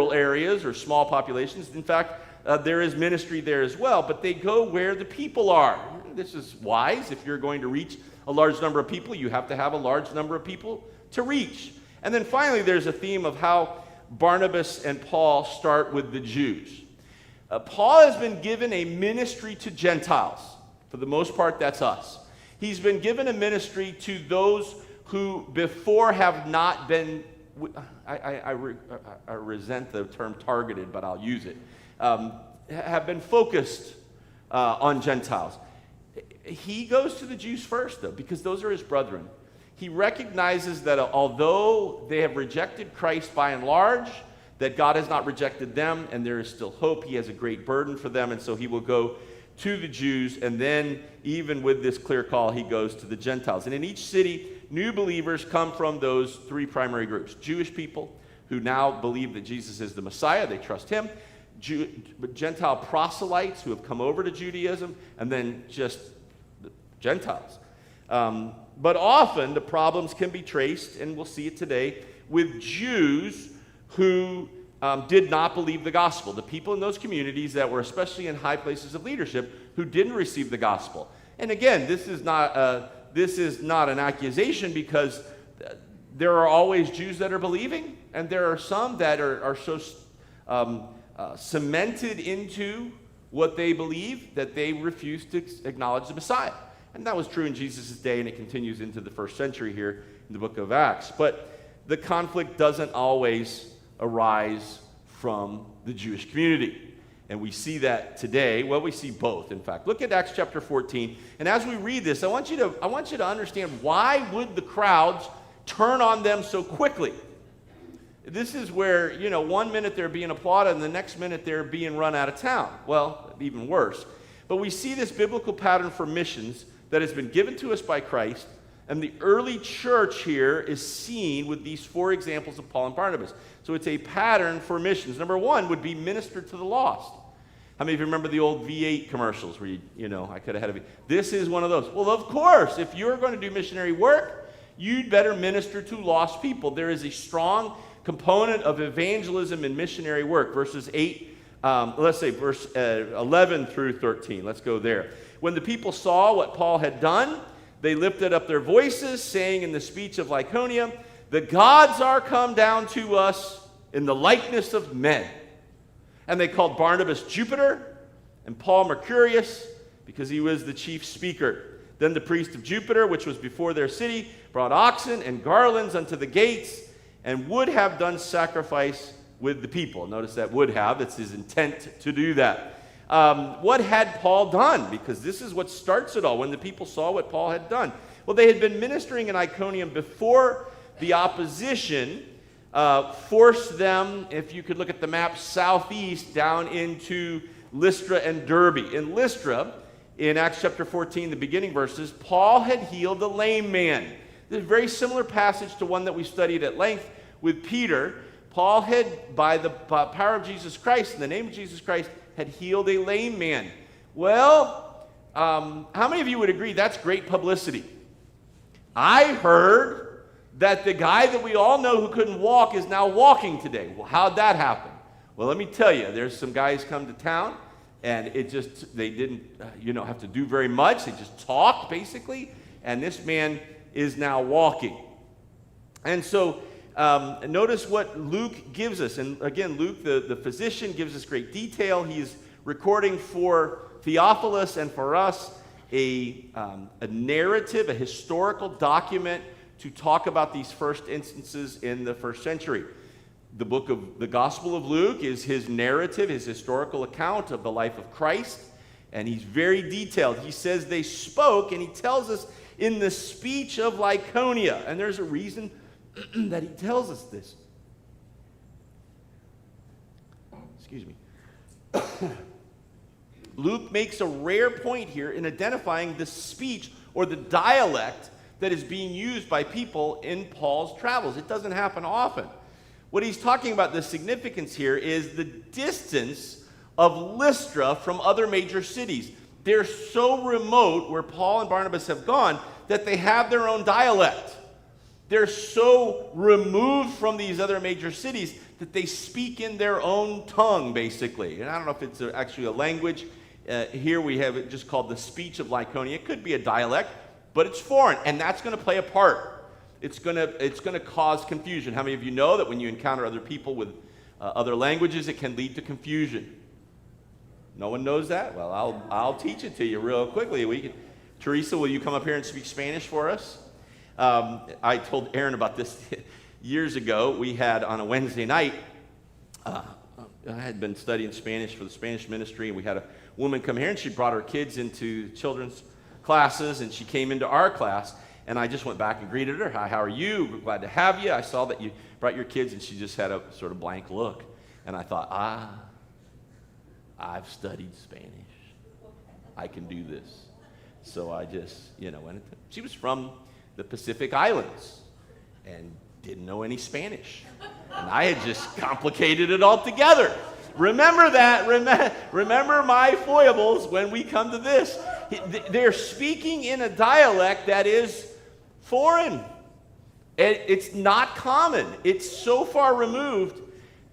rural areas or small populations. In fact, there is ministry there as well, but they go where the people are. This is wise. If you're going to reach a large number of people, you have to have a large number of people to reach. And then finally, there's a theme of how Barnabas and Paul start with the Jews. Paul has been given a ministry to Gentiles. For the most part, that's us. He's been given a ministry to those who before have not been, I resent the term targeted, but I'll use it, have been focused on Gentiles. He goes to the Jews first, though, because those are his brethren. He recognizes that although they have rejected Christ by and large, that God has not rejected them, and there is still hope. He has a great burden for them, and so he will go to the Jews, and then even with this clear call, he goes to the Gentiles. And in each city, new believers come from those three primary groups. Jewish people who now believe that Jesus is the Messiah, they trust him. Gentile proselytes who have come over to Judaism, and then just Gentiles. But often the problems can be traced, and we'll see it today, with Jews who did not believe the gospel. The people in those communities that were especially in high places of leadership who didn't receive the gospel. And again, this is not an accusation, because there are always Jews that are believing, and there are some that are so cemented into what they believe that they refuse to acknowledge the Messiah. And that was true in Jesus' day, and it continues into the first century here in the book of Acts. But the conflict doesn't always arise from the Jewish community. And we see that today. Well, we see both, in fact. Look at Acts chapter 14. And as we read this, I want you to understand, why would the crowds turn on them so quickly? This is where, 1 minute they're being applauded, and the next minute they're being run out of town. Well, even worse. But we see this biblical pattern for missions that has been given to us by Christ, and the early church here is seen with these four examples of Paul and Barnabas. So it's a pattern for missions. Number one would be minister to the lost. How many of you remember the old V8 commercials where I could have had a V? This is one of those. Well, of course, if you're going to do missionary work, you'd better minister to lost people. There is a strong component of evangelism and missionary work. Verses 11 through 13. Let's go there. When the people saw what Paul had done, they lifted up their voices, saying in the speech of Lycaonia, "The gods are come down to us in the likeness of men." And they called Barnabas Jupiter and Paul Mercurius, because he was the chief speaker. Then the priest of Jupiter, which was before their city, brought oxen and garlands unto the gates, and would have done sacrifice with the people. Notice that would have. It's his intent to do that. What had Paul done? Because this is what starts it all, when the people saw what Paul had done. Well, they had been ministering in Iconium before the opposition forced them, if you could look at the map, southeast down into Lystra and Derbe. In Lystra, in Acts chapter 14, the beginning verses, Paul had healed a lame man. This is a very similar passage to one that we studied at length with Peter. Paul had, by the power of Jesus Christ, in the name of Jesus Christ, had healed a lame man. Well, how many of you would agree that's great publicity? I heard that the guy that we all know who couldn't walk is now walking today. Well, how'd that happen? Well, let me tell you, there's some guys come to town, and they didn't have to do very much. They just talked, basically, and this man is now walking. And so notice what Luke gives us. And again, Luke, the physician, gives us great detail. He's recording for Theophilus and for us a narrative, a historical document to talk about these first instances in the first century. The Gospel of Luke is his narrative, his historical account of the life of Christ, and he's very detailed. He says they spoke, and he tells us in the speech of Lycaonia, and there's a reason that he tells us this. Excuse me. Luke makes a rare point here in identifying the speech or the dialect that is being used by people in Paul's travels. It doesn't happen often. What he's talking about, the significance here, is the distance of Lystra from other major cities. They're so remote, where Paul and Barnabas have gone, that they have their own dialect. They're so removed from these other major cities that they speak in their own tongue, basically. And I don't know if it's actually a language. Here we have it just called the speech of Lycaonia. It could be a dialect, but it's foreign, and that's going to play a part. It's going to cause confusion. How many of you know that when you encounter other people with other languages, it can lead to confusion? No one knows that? Well, I'll teach it to you real quickly. Teresa, will you come up here and speak Spanish for us? I told Aaron about this years ago. We had on a Wednesday night, I had been studying Spanish for the Spanish ministry, and we had a woman come here, and she brought her kids into children's classes, and she came into our class, and I just went back and greeted her. Hi, how are you? We're glad to have you. I saw that you brought your kids, and she just had a sort of blank look. And I thought, I've studied Spanish. I can do this. So I just, went. She was from the Pacific Islands and didn't know any Spanish. And I had just complicated it all together. Remember that. Remember my foibles when we come to this. They're speaking in a dialect that is foreign. It's not common. It's so far removed.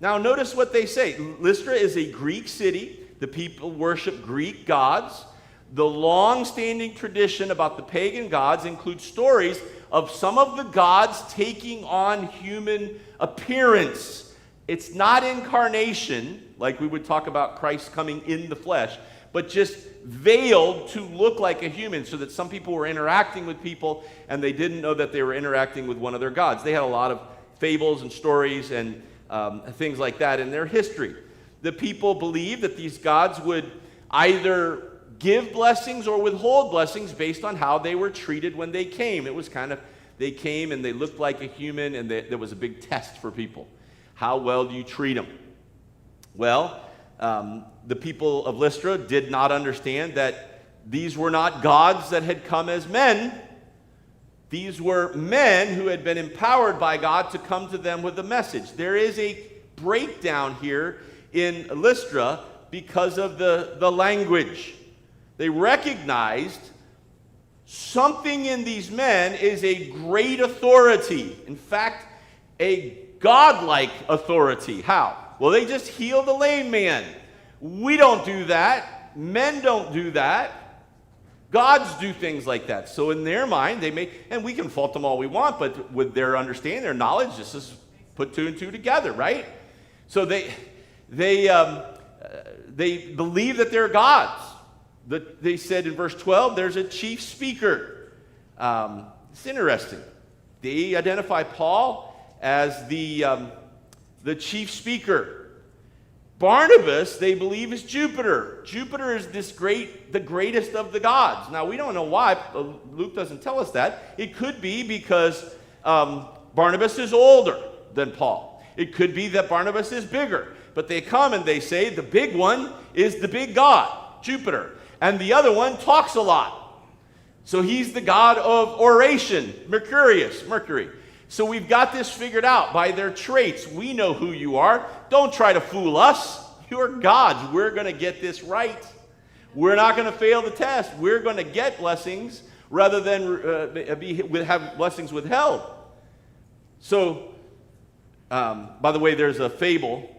Now notice what they say. Lystra is a Greek city. The people worship Greek gods. The long-standing tradition about the pagan gods includes stories of some of the gods taking on human appearance. It's not incarnation, like we would talk about Christ coming in the flesh, but just veiled to look like a human, so that some people were interacting with people and they didn't know that they were interacting with one of their gods. They had a lot of fables and stories and things like that in their history. The people believed that these gods would either give blessings or withhold blessings based on how they were treated when they came. It was kind of, they came and they looked like a human, and there was a big test for people. How well do you treat them? Well, the people of Lystra did not understand that these were not gods that had come as men. These were men who had been empowered by God to come to them with a message. There is a breakdown here in Lystra because of the language. They recognized something in these men is a great authority. In fact, a godlike authority. How? Well, they just healed a lame man. We don't do that. Men don't do that. Gods do things like that. So in their mind, they may, and we can fault them all we want, but with their understanding, their knowledge, this is put two and two together, right? So they believe that they're gods. They said in verse 12, there's a chief speaker. It's interesting. They identify Paul as the chief speaker. Barnabas, they believe, is Jupiter. Jupiter is the greatest of the gods. Now, we don't know why. Luke doesn't tell us that. It could be because Barnabas is older than Paul. It could be that Barnabas is bigger. But they come and they say the big one is the big god, Jupiter. And the other one talks a lot. So he's the god of oration, Mercury. So we've got this figured out by their traits. We know who you are. Don't try to fool us. You're gods. We're going to get this right. We're not going to fail the test. We're going to get blessings rather than have blessings withheld. So, by the way, there's a fable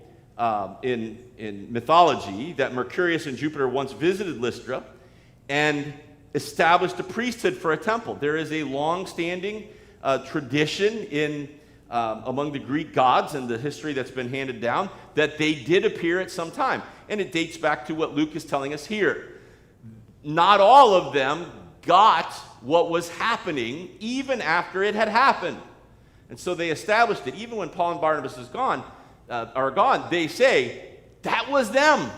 in mythology that Mercurius and Jupiter once visited Lystra and established a priesthood for a temple. There is a long-standing tradition among the Greek gods and the history that's been handed down that they did appear at some time. And it dates back to what Luke is telling us here. Not all of them got what was happening even after it had happened. And so they established it. Even when Paul and Barnabas are gone, they say, that was them.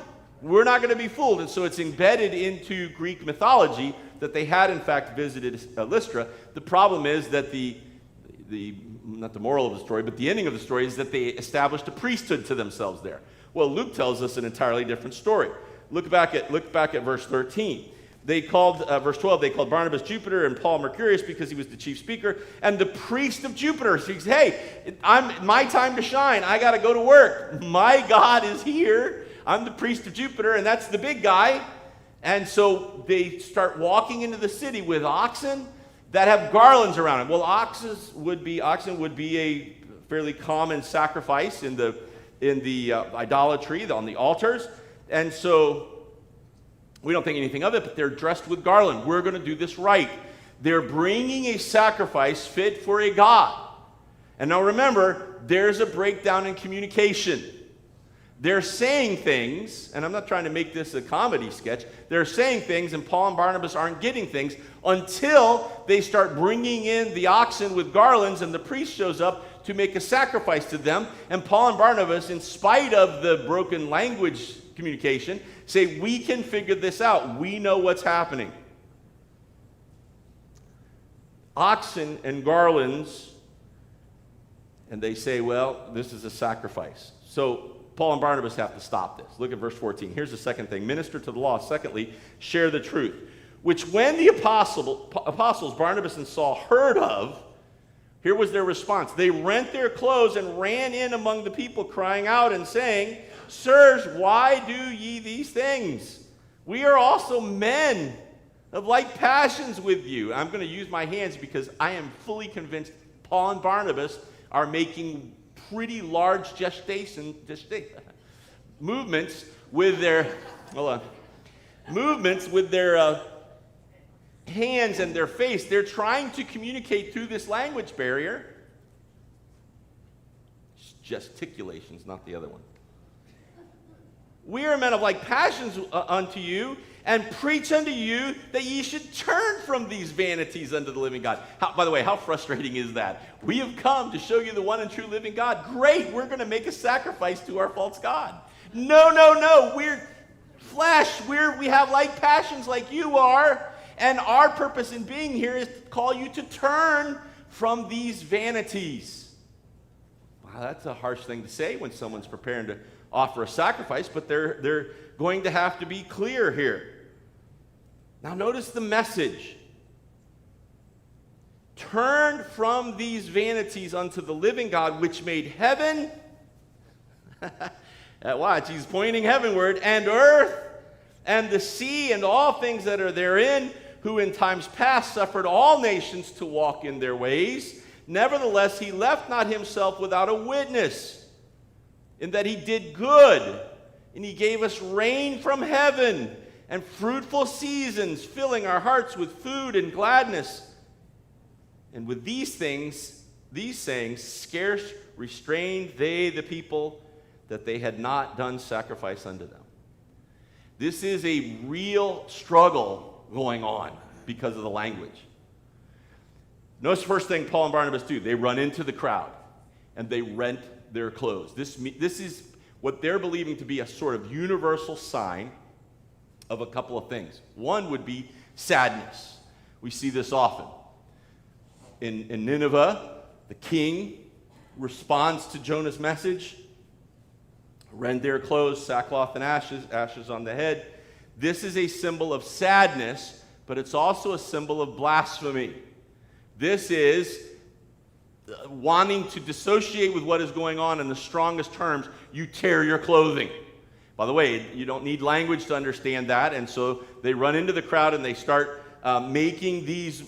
We're not going to be fooled. And so it's embedded into Greek mythology that they had, in fact, visited Lystra. The problem is that not the moral of the story, but the ending of the story is that they established a priesthood to themselves there. Well, Luke tells us an entirely different story. Look back at verse 13. Verse 12, they called Barnabas Jupiter and Paul Mercurius because he was the chief speaker, and the priest of Jupiter. So he says, hey, my time to shine. I got to go to work. My God is here. I'm the priest of Jupiter, and that's the big guy. And so they start walking into the city with oxen that have garlands around them. Well, oxen would be a fairly common sacrifice in the in the idolatry on the altars. And so we don't think anything of it, but they're dressed with garland. We're going to do this right. They're bringing a sacrifice fit for a god. And now remember, there's a breakdown in communication. They're saying things, and I'm not trying to make this a comedy sketch. They're saying things, and Paul and Barnabas aren't getting things until they start bringing in the oxen with garlands, and the priest shows up to make a sacrifice to them. And Paul and Barnabas, in spite of the broken language communication, say, we can figure this out. We know what's happening. Oxen and garlands, and they say, well, this is a sacrifice. So Paul and Barnabas have to stop this. Look at verse 14. Here's the second thing. Minister to the law. Secondly, share the truth. Which when the apostles, Barnabas and Saul, heard of, here was their response. They rent their clothes and ran in among the people, crying out and saying, Sirs, why do ye these things? We are also men of like passions with you. I'm going to use my hands because I am fully convinced Paul and Barnabas are making pretty large movements with their hands and their face. They're trying to communicate through this language barrier. Gesticulations, not the other one. We are men of like passions unto you, and preach unto you that ye should turn from these vanities unto the living God. By the way, how frustrating is that? We have come to show you the one and true living God. Great, we're going to make a sacrifice to our false God. No, we're flesh. We have like passions like you are, and our purpose in being here is to call you to turn from these vanities. Wow, that's a harsh thing to say when someone's preparing to offer a sacrifice, but they're going to have to be clear here. Now notice the message. Turn from these vanities unto the living God, which made heaven, watch, he's pointing heavenward, and earth, and the sea, and all things that are therein, who in times past suffered all nations to walk in their ways. Nevertheless, he left not himself without a witness, in that he did good, and he gave us rain from heaven, and fruitful seasons, filling our hearts with food and gladness. And with these sayings, scarce restrained they the people, that they had not done sacrifice unto them. This is a real struggle going on because of the language. Notice the first thing Paul and Barnabas do. They run into the crowd, and they rent their clothes. This is what they're believing to be a sort of universal sign of a couple of things. One would be sadness. We see this often. In Nineveh, the king responds to Jonah's message, rend their clothes, sackcloth and ashes on the head. This is a symbol of sadness, but it's also a symbol of blasphemy. This is wanting to dissociate with what is going on in the strongest terms. You tear your clothing. By the way, you don't need language to understand that, and so they run into the crowd and they start making these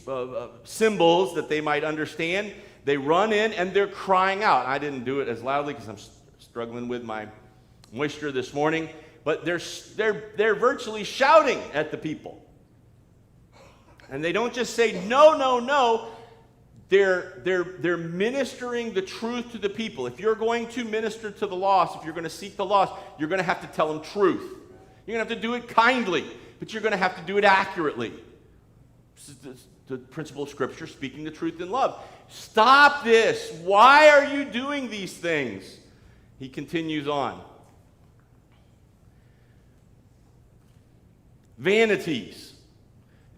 symbols that they might understand. They run in and they're crying out. I didn't do it as loudly because I'm struggling with my moisture this morning, but they're virtually shouting at the people. And they don't just say no. They're ministering the truth to the people. If you're going to minister to the lost, if you're going to seek the lost, you're going to have to tell them truth. You're going to have to do it kindly, but you're going to have to do it accurately. This is the principle of Scripture, speaking the truth in love. Stop this. Why are you doing these things? He continues on. Vanities.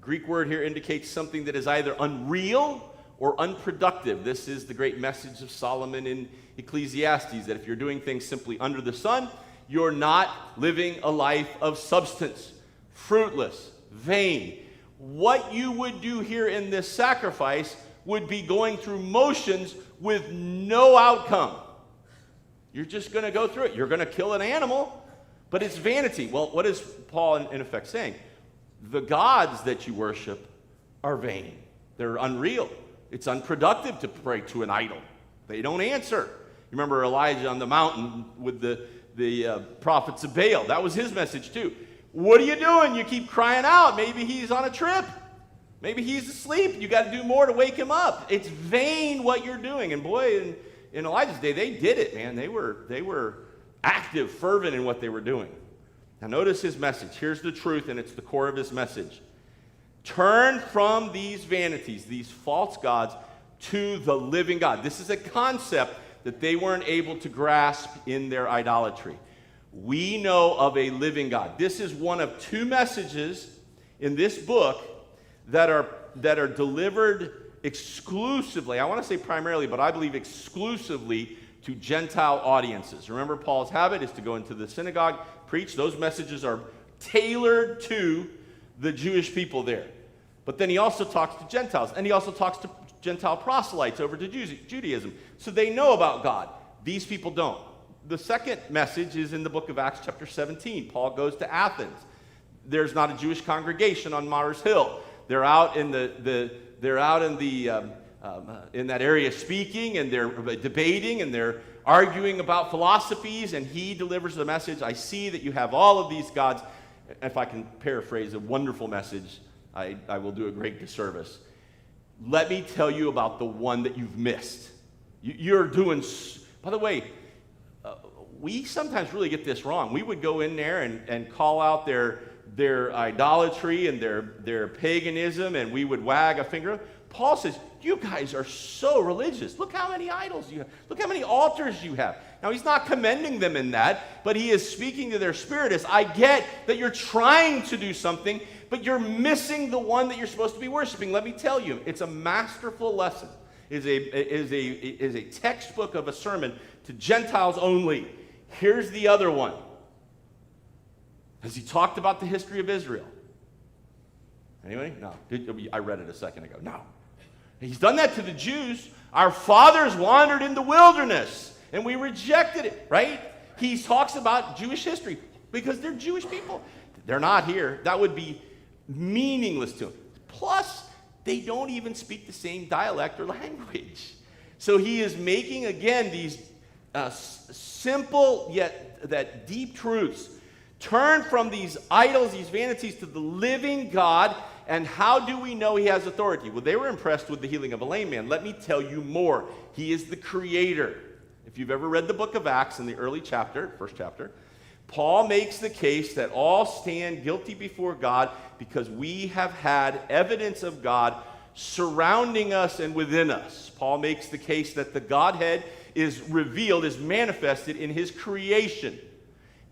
Greek word here indicates something that is either unreal or unproductive. This is the great message of Solomon in Ecclesiastes, that if you're doing things simply under the sun, you're not living a life of substance, fruitless, vain. What you would do here in this sacrifice would be going through motions with no outcome. You're just going to go through it. You're going to kill an animal, but it's vanity. Well, what is Paul in effect saying? The gods that you worship are vain. They're unreal. It's unproductive to pray to an idol. They don't answer. remember Elijah on the mountain with the prophets of Baal. That was his message too. What are you doing? You keep crying out. Maybe he's on a trip. Maybe he's asleep. You got to do more to wake him up. It's vain what you're doing. And boy, in Elijah's day, they did it, man. They were active, fervent in what they were doing. Now notice his message. Here's the truth, and it's the core of his message. Turn from these vanities, these false gods, to the living God. This is a concept that they weren't able to grasp in their idolatry. We know of a living God. This is one of two messages in this book that are delivered exclusively, I want to say primarily, but I believe exclusively to Gentile audiences. Remember, Paul's habit is to go into the synagogue, preach. Those messages are tailored to the Jewish people there. But then he also talks to Gentiles, and he also talks to Gentile proselytes over to Judaism. So they know about God. These people don't. The second message is in the book of Acts chapter 17. Paul goes to Athens. There's not a Jewish congregation on Mars Hill. They're out in in that area speaking, and they're debating, and they're arguing about philosophies, and he delivers the message. I see that you have all of these gods. If I can paraphrase a wonderful message, I will do a great disservice. Let me tell you about the one that you've missed. You're doing, by the way, we sometimes really get this wrong. We would go in there and call out their idolatry and their paganism, and we would wag a finger. Paul says, you guys are so religious. Look how many idols you have. Look how many altars you have. Now, he's not commending them in that, but he is speaking to their spirit as, I get that you're trying to do something, but you're missing the one that you're supposed to be worshiping. Let me tell you, it's a masterful lesson. It is a textbook of a sermon to Gentiles only. Here's the other one. Has he talked about the history of Israel? Anybody? No. I read it a second ago. No. He's done that to the Jews. Our fathers wandered in the wilderness, and we rejected it, right? He talks about Jewish history because they're Jewish people. They're not here. That would be meaningless to them. Plus, they don't even speak the same dialect or language. So he is making, again, these simple yet that deep truths. Turn from these idols, these vanities, to the living God. And how do we know he has authority? Well, they were impressed with the healing of a lame man. Let me tell you more. He is the creator. If you've ever read the book of Acts in the early chapter, first chapter, Paul makes the case that all stand guilty before God because we have had evidence of God surrounding us and within us. Paul makes the case that the Godhead is revealed, is manifested in his creation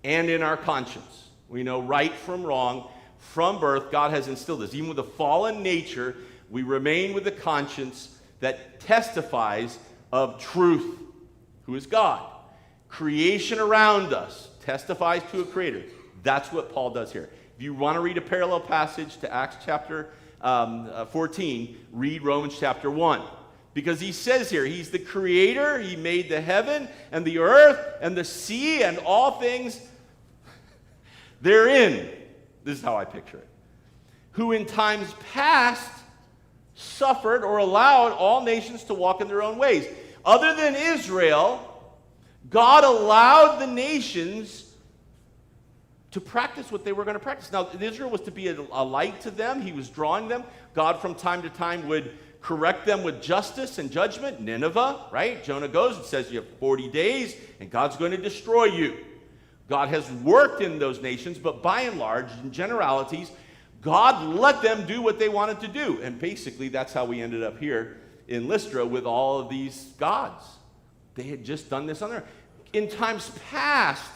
and in our conscience. We know right from wrong. From birth, God has instilled this. Even with a fallen nature, we remain with a conscience that testifies of truth, who is God. Creation around us testifies to a creator. That's what Paul does here. If you want to read a parallel passage to Acts chapter 14, read Romans chapter 1. Because he says here, he's the creator. He made the heaven and the earth and the sea and all things therein. This is how I picture it. Who in times past suffered or allowed all nations to walk in their own ways. Other than Israel, God allowed the nations to practice what they were going to practice. Now, Israel was to be a light to them. He was drawing them. God from time to time would correct them with justice and judgment. Nineveh, right? Jonah goes and says you have 40 days and God's going to destroy you. God has worked in those nations, but by and large, in generalities, God let them do what they wanted to do. And basically, that's how we ended up here in Lystra with all of these gods. They had just done this on their own. In times past,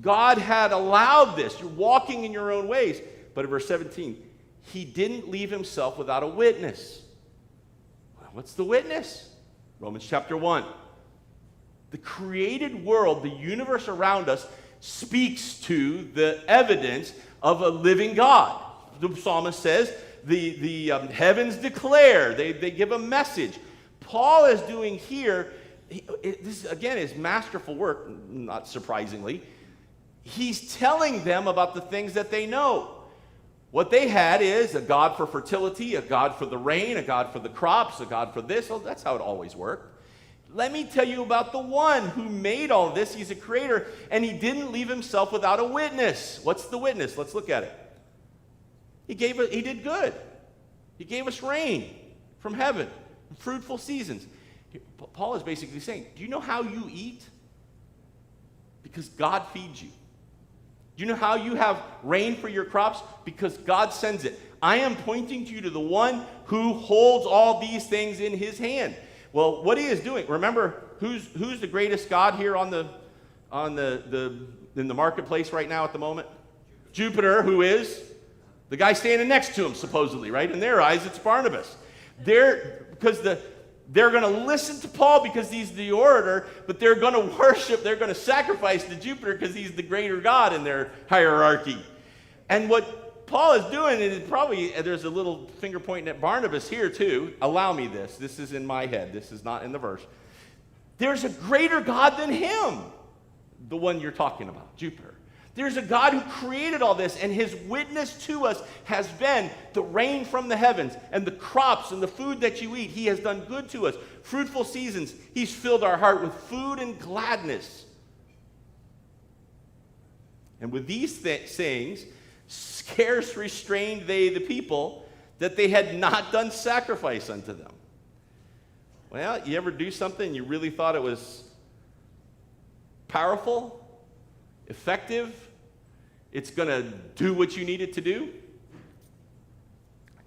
God had allowed this. You're walking in your own ways. But in verse 17, he didn't leave himself without a witness. What's the witness? Romans chapter 1. The created world, the universe around us, speaks to the evidence of a living God. The psalmist says, the heavens declare, they give a message. Paul is doing here, this again is masterful work, not surprisingly. He's telling them about the things that they know. What they had is a God for fertility, a God for the rain, a God for the crops, a God for this. Oh, that's how it always worked. Let me tell you about the one who made all this. He's a creator, and he didn't leave himself without a witness. What's the witness? Let's look at it. He did good. He gave us rain from heaven, fruitful seasons. Paul is basically saying, do you know how you eat? Because God feeds you. Do you know how you have rain for your crops? Because God sends it. I am pointing you to the one who holds all these things in his hand. Well, what he is doing, remember, who's the greatest god here in the marketplace right now at the moment? Jupiter, who is the guy standing next to him, supposedly, right? In their eyes, it's Barnabas. They're going to listen to Paul because he's the orator, but they're going to worship, they're going to sacrifice to Jupiter because he's the greater god in their hierarchy. And what Paul is doing is probably, there's a little finger pointing at Barnabas here too. Allow me this. This is in my head. This is not in the verse. There's a greater god than him, the one you're talking about, Jupiter. There's a God who created all this, and his witness to us has been the rain from the heavens and the crops and the food that you eat. He has done good to us. Fruitful seasons. He's filled our heart with food and gladness. And with these sayings, scarce restrained they the people that they had not done sacrifice unto them. Well, you ever do something you really thought it was powerful, effective, it's going to do what you need it to do?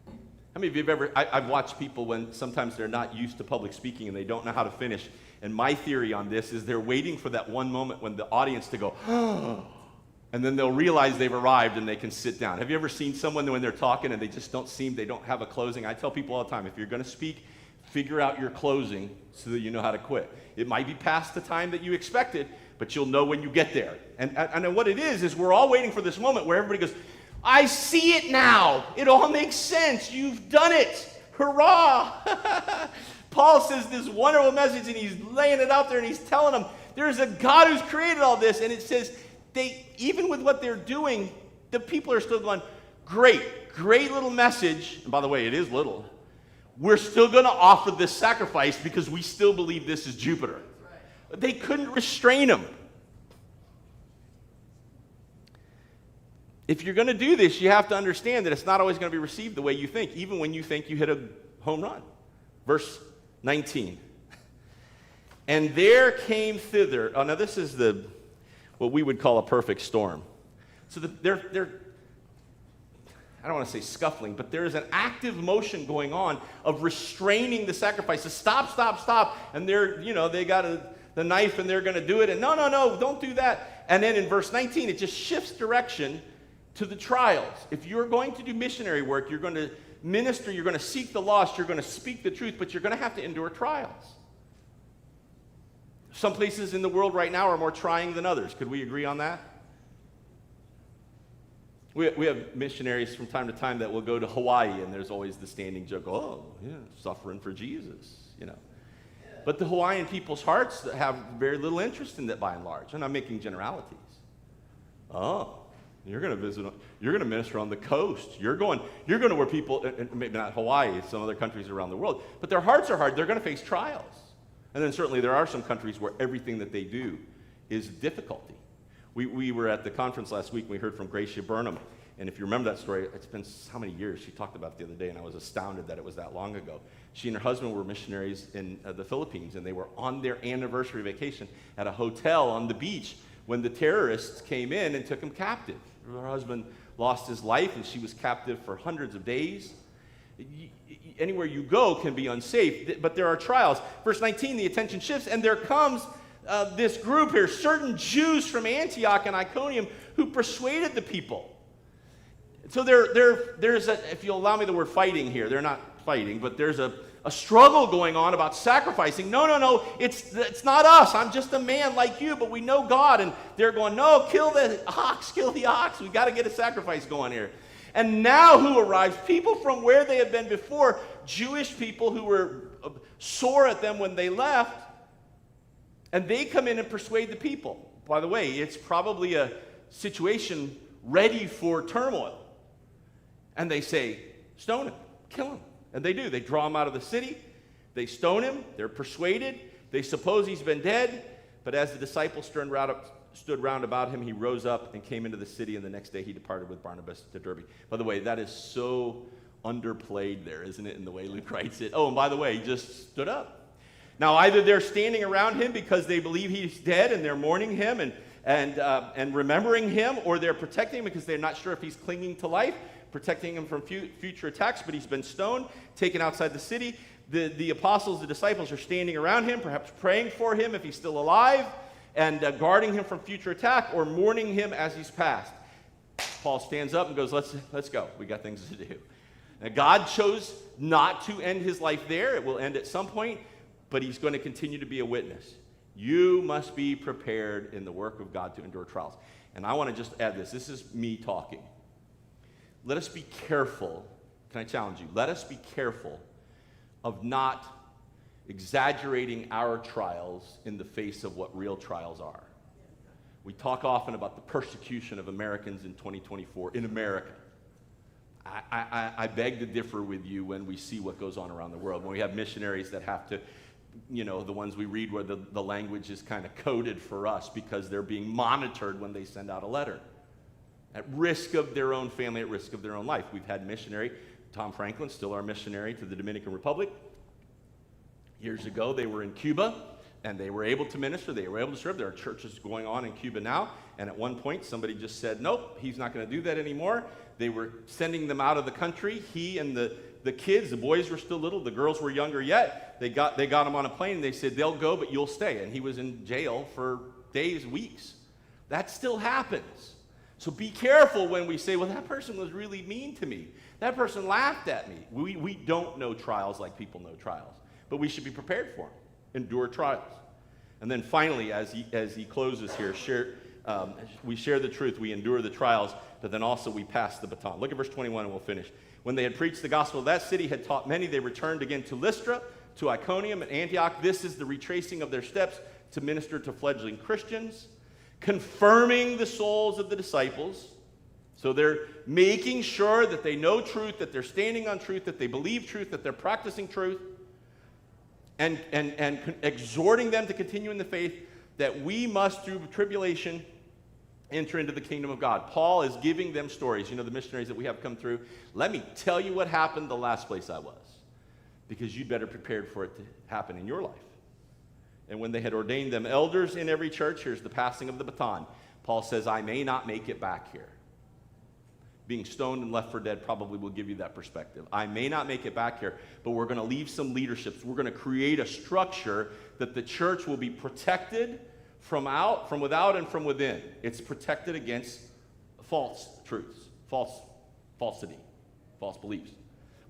How many of you have ever, I've watched people when sometimes they're not used to public speaking and they don't know how to finish. And my theory on this is they're waiting for that one moment when the audience to go, oh, and then they'll realize they've arrived and they can sit down. Have you ever seen someone when they're talking and they just they don't have a closing? I tell people all the time, if you're going to speak, figure out your closing so that you know how to quit. It might be past the time that you expected, but you'll know when you get there. And what it is we're all waiting for this moment where everybody goes, I see it now. It all makes sense. You've done it. Hurrah. Paul says this wonderful message, and he's laying it out there, and he's telling them, there's a God who's created all this. And it says, even with what they're doing, the people are still going, great little message. And by the way, it is little. We're still going to offer this sacrifice because we still believe this is Jupiter. They couldn't restrain him. If you're going to do this, you have to understand that it's not always going to be received the way you think, even when you think you hit a home run. Verse 19. And there came thither. Oh, now this is what we would call a perfect storm. So they're I don't want to say scuffling, but there is an active motion going on of restraining the sacrifices. Stop. And they got the knife and they're going to do it. And no, don't do that. And then in verse 19, it just shifts direction to the trials. If you're going to do missionary work, you're going to minister, you're going to seek the lost, you're going to speak the truth, but you're going to have to endure trials. Some places in the world right now are more trying than others. Could we agree on that? We have missionaries from time to time that will go to Hawaii, and there's always the standing joke, oh, yeah, suffering for Jesus, But the Hawaiian people's hearts have very little interest in that by and large. And I'm making generalities. Oh, you're going to visit, you're going to minister on the coast. You're going to where people, maybe not Hawaii, some other countries around the world, but their hearts are hard. They're going to face trials. And then certainly there are some countries where everything that they do is difficulty. We were at the conference last week, and we heard from Gracia Burnham. And if you remember that story, it's been how many years? She talked about it the other day, and I was astounded that it was that long ago. She and her husband were missionaries in the Philippines, and they were on their anniversary vacation at a hotel on the beach when the terrorists came in and took them captive. Her husband lost his life, and she was captive for hundreds of days. Anywhere you go can be unsafe, but there are trials. Verse 19, the attention shifts, and there comes this group here, certain Jews from Antioch and Iconium, who persuaded the people. So there's if you'll allow me the word fighting here, they're not fighting, but there's a struggle going on about sacrificing. No, it's not us. I'm just a man like you, but we know God. And they're going, no, kill the ox. We've got to get a sacrifice going here. And now who arrives? People from where they had been before, Jewish people who were sore at them when they left, and they come in and persuade the people. By the way, it's probably a situation ready for turmoil. And they say, stone him, kill him. And they do. They draw him out of the city. They stone him. They're persuaded. They suppose he's been dead, but as the disciples stood round about him, he rose up and came into the city, and the next day he departed with Barnabas to Derbe. By the way, that is so underplayed there, isn't it, in the way Luke writes it? Oh, and by the way, he just stood up. Now, either they're standing around him because they believe he's dead and they're mourning him and remembering him, or they're protecting him because they're not sure if he's clinging to life, protecting him from future attacks, but he's been stoned, taken outside the city. The apostles, the disciples are standing around him, perhaps praying for him if he's still alive, and guarding him from future attack, or mourning him as he's passed. Paul stands up and goes, let's go. We got things to do. Now, God chose not to end his life there. It will end at some point, but he's going to continue to be a witness. You must be prepared in the work of God to endure trials. And I want to just add this. This is me talking. Let us be careful. Can I challenge you? Let us be careful of not exaggerating our trials in the face of what real trials are. We talk often about the persecution of Americans in 2024 in America. I beg to differ with you when we see what goes on around the world. When we have missionaries that have to, the ones we read where the language is kind of coded for us because they're being monitored when they send out a letter. At risk of their own family, at risk of their own life. We've had missionary, Tom Franklin, still our missionary to the Dominican Republic. Years ago, they were in Cuba, and they were able to minister. They were able to serve. There are churches going on in Cuba now, and at one point, somebody just said, nope, he's not going to do that anymore. They were sending them out of the country. He and the kids, the boys were still little, the girls were younger yet. They got him on a plane, and they said, they'll go, but you'll stay. And he was in jail for days, weeks. That still happens. So be careful when we say, well, that person was really mean to me. That person laughed at me. We don't know trials like people know trials, but we should be prepared for them. Endure trials. And then finally, as he closes here, we share the truth, we endure the trials, but then also we pass the baton. Look at verse 21 and we'll finish. When they had preached the gospel of that city, had taught many, they returned again to Lystra, to Iconium, and Antioch. This is the retracing of their steps to minister to fledgling Christians, confirming the souls of the disciples. So they're making sure that they know truth, that they're standing on truth, that they believe truth, that they're practicing truth, and exhorting them to continue in the faith that we must, through tribulation, enter into the kingdom of God. Paul is giving them stories. The missionaries that we have come through. Let me tell you what happened the last place I was, because you'd better prepared for it to happen in your life. And when they had ordained them elders in every church, here's the passing of the baton. Paul says, I may not make it back here. Being stoned and left for dead probably will give you that perspective. I may not make it back here, but we're going to leave some leaderships. We're going to create a structure that the church will be protected from without and from within. It's protected against false truths, falsity, false beliefs.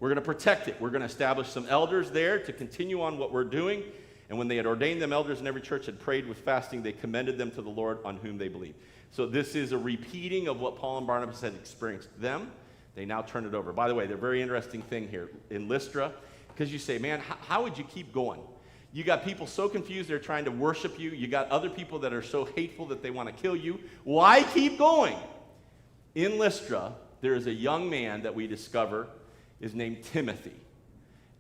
We're going to protect it. We're going to establish some elders there to continue on what we're doing. And when they had ordained them elders in every church, had prayed with fasting, they commended them to the Lord on whom they believed. So this is a repeating of what Paul and Barnabas had experienced them. They now turn it over. By the way, the very interesting thing here in Lystra, because you say, man, how would you keep going? You got people so confused they're trying to worship you. You got other people that are so hateful that they want to kill you. Why keep going? In Lystra, there is a young man that we discover is named Timothy.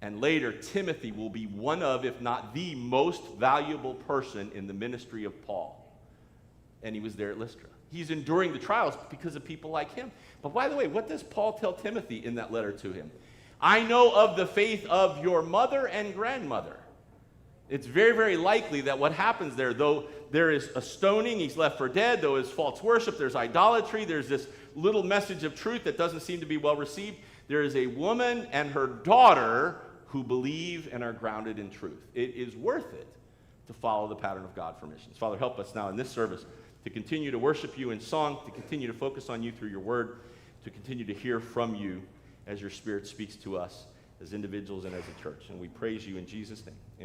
And later, Timothy will be one of, if not the most valuable person in the ministry of Paul. And he was there at Lystra. He's enduring the trials because of people like him. But by the way, what does Paul tell Timothy in that letter to him? I know of the faith of your mother and grandmother. It's very, very likely that what happens there, though there is a stoning, he's left for dead, though there's false worship, there's idolatry, there's this little message of truth that doesn't seem to be well received. There is a woman and her daughter who believe and are grounded in truth. It is worth it to follow the pattern of God for missions. Father, help us now in this service to continue to worship you in song, to continue to focus on you through your word, to continue to hear from you as your Spirit speaks to us as individuals and as a church. And we praise you in Jesus' name. Amen.